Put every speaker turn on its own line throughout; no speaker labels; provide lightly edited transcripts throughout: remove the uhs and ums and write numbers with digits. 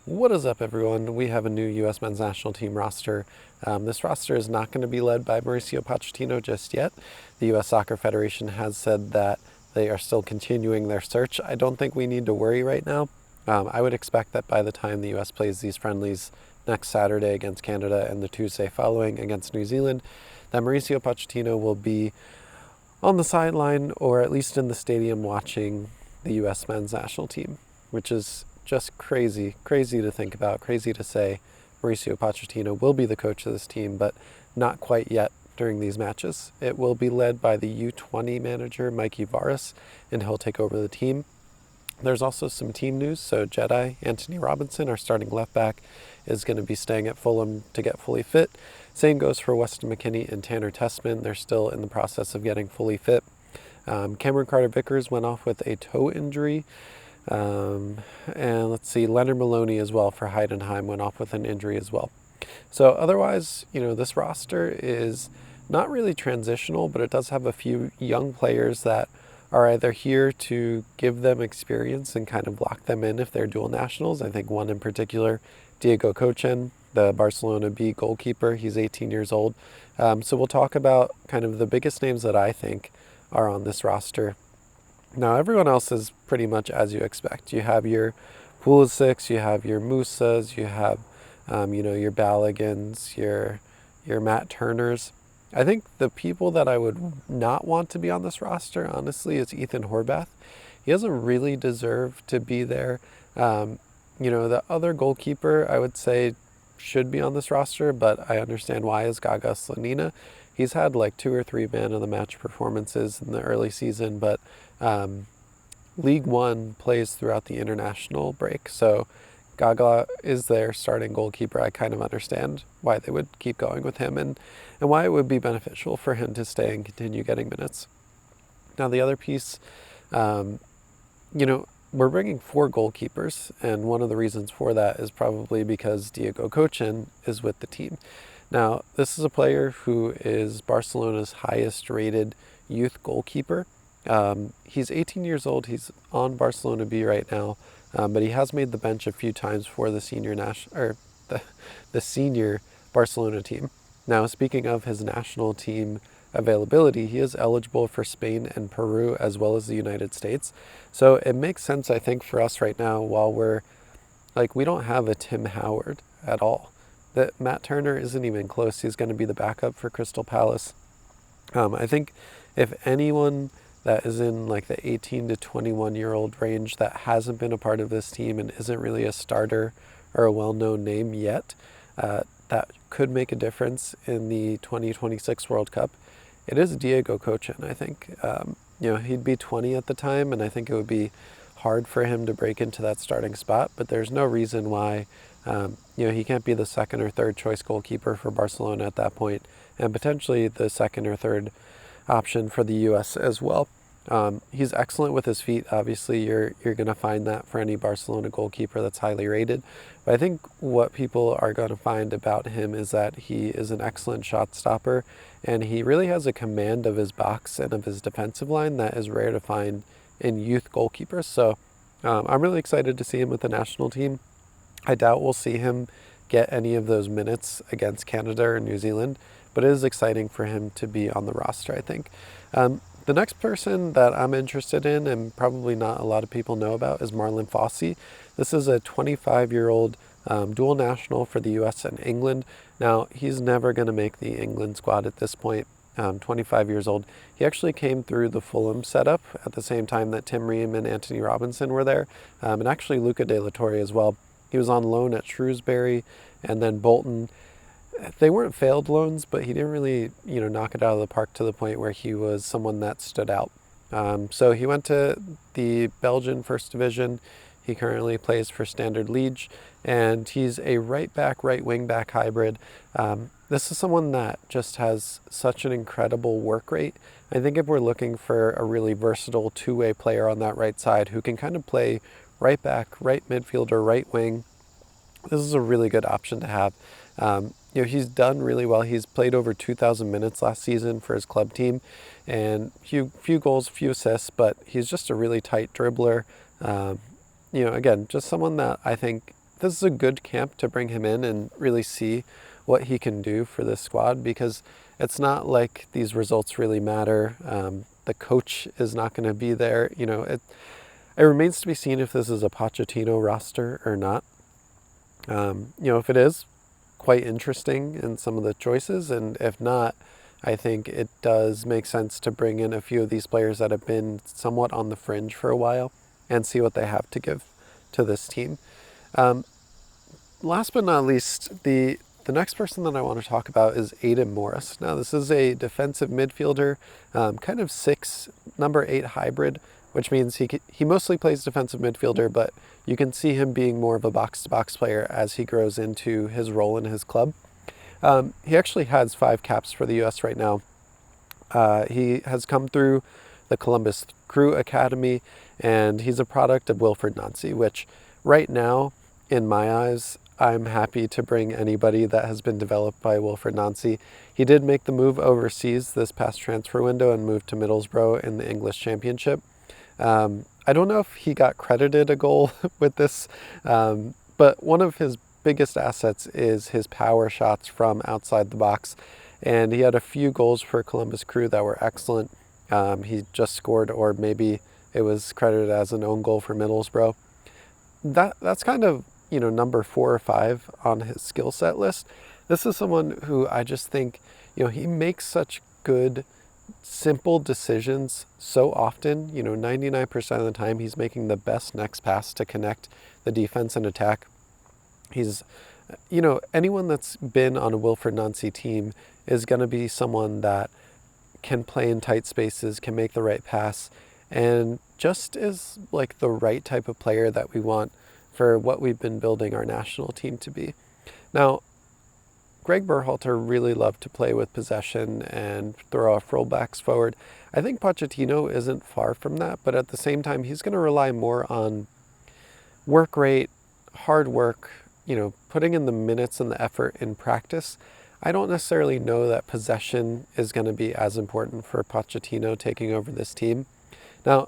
What is up, everyone? We have a new U.S. men's national team roster. This roster is not going to be led by Mauricio Pochettino just yet. The U.S. Soccer Federation has said that they are still continuing their search. I don't think we need to worry right now. I would expect that by the time the U.S. plays these friendlies next Saturday against Canada and the Tuesday following against New Zealand, that Mauricio Pochettino will be on the sideline or at least in the stadium watching the U.S. men's national team, which is just crazy to think about, crazy to say. Mauricio Pochettino will be the coach of this team, but not quite yet during these matches. It will be led by the U20 manager, Mikey Varas, and he'll take over the team. There's also some team news. So Jedi, Anthony Robinson, our starting left back, is going to be staying at Fulham to get fully fit. Same goes for Weston McKennie and Tanner Tessman. They're still in the process of getting fully fit. Cameron Carter-Vickers went off with a toe injury. And let's see, Leonard Maloney as well for Heidenheim went off with an injury as well. So otherwise, this roster is not really transitional, but it does have a few young players that are either here to give them experience and kind of lock them in if they're dual nationals. I think one in particular, Diego Kochen, the Barcelona B goalkeeper. He's 18 years old. So we'll talk about kind of the biggest names that I think are on this roster. Now, everyone else is pretty much as you expect. You have your Pulisics, you have your Musas, you have, your Balligans, your Matt Turners. I think the people that I would not want to be on this roster, honestly, is Ethan Horvath. He doesn't really deserve to be there. The other goalkeeper, I would say, should be on this roster, but I understand why, is Gaga Slonina. He's had like 2 or 3 man of the match performances in the early season, but League One plays throughout the international break. So Gaga is their starting goalkeeper. I kind of understand why they would keep going with him and why it would be beneficial for him to stay and continue getting minutes. Now, the other piece, we're bringing 4 goalkeepers, and one of the reasons for that is probably because Diego Kochen is with the team. Now, this is a player who is Barcelona's highest rated youth goalkeeper. He's 18 years old. He's on Barcelona B right now, but he has made the bench a few times for the the senior Barcelona team. Now, speaking of his national team availability, he is eligible for Spain and Peru as well as the United States. So it makes sense, I think, for us right now, while we don't have a Tim Howard at all. That Matt Turner isn't even close. He's going to be the backup for Crystal Palace. I think if anyone that is in like the 18 to 21-year-old range that hasn't been a part of this team and isn't really a starter or a well-known name yet, that could make a difference in the 2026 World Cup, it is Diego Kochen, I think. He'd be 20 at the time, and I think it would be hard for him to break into that starting spot, but there's no reason why he can't be the second or third choice goalkeeper for Barcelona at that point, and potentially the second or third option for the U.S. as well. He's excellent with his feet. Obviously, you're going to find that for any Barcelona goalkeeper that's highly rated. But I think what people are going to find about him is that he is an excellent shot stopper, and he really has a command of his box and of his defensive line that is rare to find in youth goalkeepers. So I'm really excited to see him with the national team. I doubt we'll see him get any of those minutes against Canada or New Zealand, but it is exciting for him to be on the roster, I think. The next person that I'm interested in, and probably not a lot of people know about, is Marlon Fossey. This is a 25-year-old dual national for the U.S. and England. Now, he's never going to make the England squad at this point. 25 years old. He actually came through the Fulham setup at the same time that Tim Ream and Anthony Robinson were there, and actually Luca De La Torre as well. He was on loan at Shrewsbury and then Bolton. They weren't failed loans, but he didn't really, knock it out of the park to the point where he was someone that stood out. So he went to the Belgian First Division. He currently plays for Standard Liège, and he's a right back, right wing back hybrid. This is someone that just has such an incredible work rate. I think if we're looking for a really versatile two-way player on that right side who can kind of play right back, right midfielder, right wing, this is a really good option to have. He's done really well. He's played over 2,000 minutes last season for his club team, and few goals, few assists, but he's just a really tight dribbler. Again, just someone that I think this is a good camp to bring him in and really see what he can do for this squad, because it's not like these results really matter. The coach is not going to be there. It remains to be seen if this is a Pochettino roster or not. If it is, quite interesting in some of the choices, and if not, I think it does make sense to bring in a few of these players that have been somewhat on the fringe for a while and see what they have to give to this team. Last but not least, the next person that I want to talk about is Aidan Morris. Now, this is a defensive midfielder, kind of number 8 hybrid, which means he mostly plays defensive midfielder, but you can see him being more of a box-to-box player as he grows into his role in his club. He actually has 5 caps for the U.S. right now. He has come through the Columbus Crew Academy, and he's a product of Wilfried Nancy, which right now, in my eyes, I'm happy to bring anybody that has been developed by Wilfried Nancy. He did make the move overseas this past transfer window and moved to Middlesbrough in the English Championship. I don't know if he got credited a goal with this, but one of his biggest assets is his power shots from outside the box, and he had a few goals for Columbus Crew that were excellent. He just scored, or maybe it was credited as an own goal for Middlesbrough. That's kind of number 4 or 5 on his skill set list. This is someone who I just think he makes such good, simple decisions so often. 99% of the time he's making the best next pass to connect the defense and attack. He's, anyone that's been on a Wilfried Nancy team is going to be someone that can play in tight spaces, can make the right pass, and just is like the right type of player that we want for what we've been building our national team to be. Now, Greg Berhalter really loved to play with possession and throw off rollbacks forward. I think Pochettino isn't far from that, but at the same time, he's going to rely more on work rate, hard work, putting in the minutes and the effort in practice. I don't necessarily know that possession is going to be as important for Pochettino taking over this team. Now,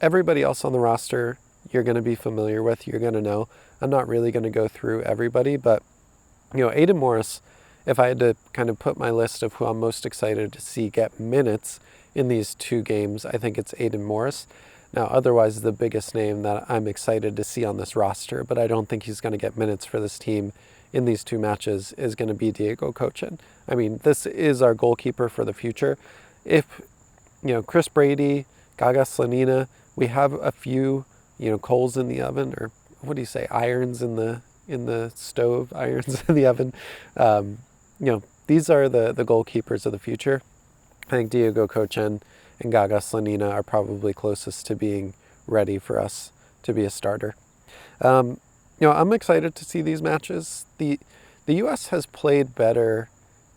everybody else on the roster, you're going to be familiar with, you're going to know. I'm not really going to go through everybody, but, Aidan Morris, if I had to kind of put my list of who I'm most excited to see get minutes in these 2 games, I think it's Aidan Morris. Now, otherwise, the biggest name that I'm excited to see on this roster, but I don't think he's going to get minutes for this team in these 2 matches, is going to be Diego Kochen. I mean, this is our goalkeeper for the future. If, Chris Brady, Gaga Slanina, we have a few, coals in the oven, or what do you say, irons in the stove, irons in the oven. These are the goalkeepers of the future. I think Diego Kochen and Gaga Slanina are probably closest to being ready for us to be a starter. I'm excited to see these matches. The U.S. has played better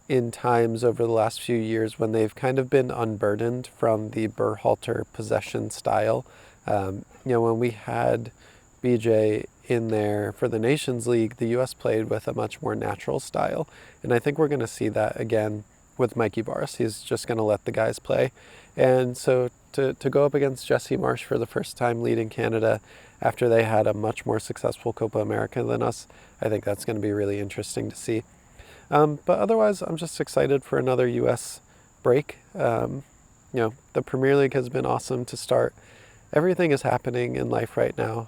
in times over the last few years when they've kind of been unburdened from the Berhalter possession style. When we had BJ in there for the Nations League, the U.S. played with a much more natural style. And I think we're going to see that again with Mikey Barnes. He's just going to let the guys play. And so to go up against Jesse Marsch for the first time leading Canada after they had a much more successful Copa America than us, I think that's going to be really interesting to see. But otherwise, I'm just excited for another U.S. break. The Premier League has been awesome to start. Everything is happening in life right now.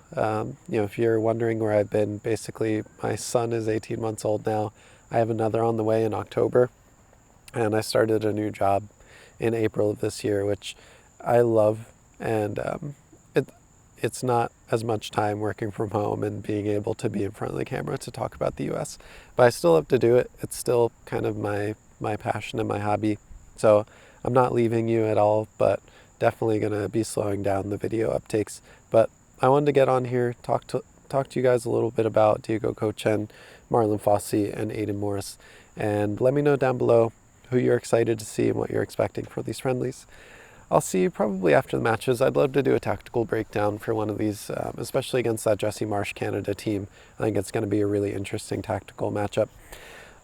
If you're wondering where I've been, basically, my son is 18 months old now. I have another on the way in October. And I started a new job in April of this year, which I love. And it's not as much time working from home and being able to be in front of the camera to talk about the U.S. But I still have to do it. It's still kind of my passion and my hobby. So I'm not leaving you at all, but definitely going to be slowing down the video uptakes. But I wanted to get on here, talk to you guys a little bit about Diego Kochen, Marlon Fossey, and Aidan Morris. And let me know down below who you're excited to see and what you're expecting for these friendlies. I'll see you probably after the matches. I'd love to do a tactical breakdown for one of these, especially against that Jesse Marsch Canada team. I think it's going to be a really interesting tactical matchup.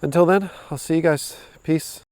Until then, I'll see you guys. Peace.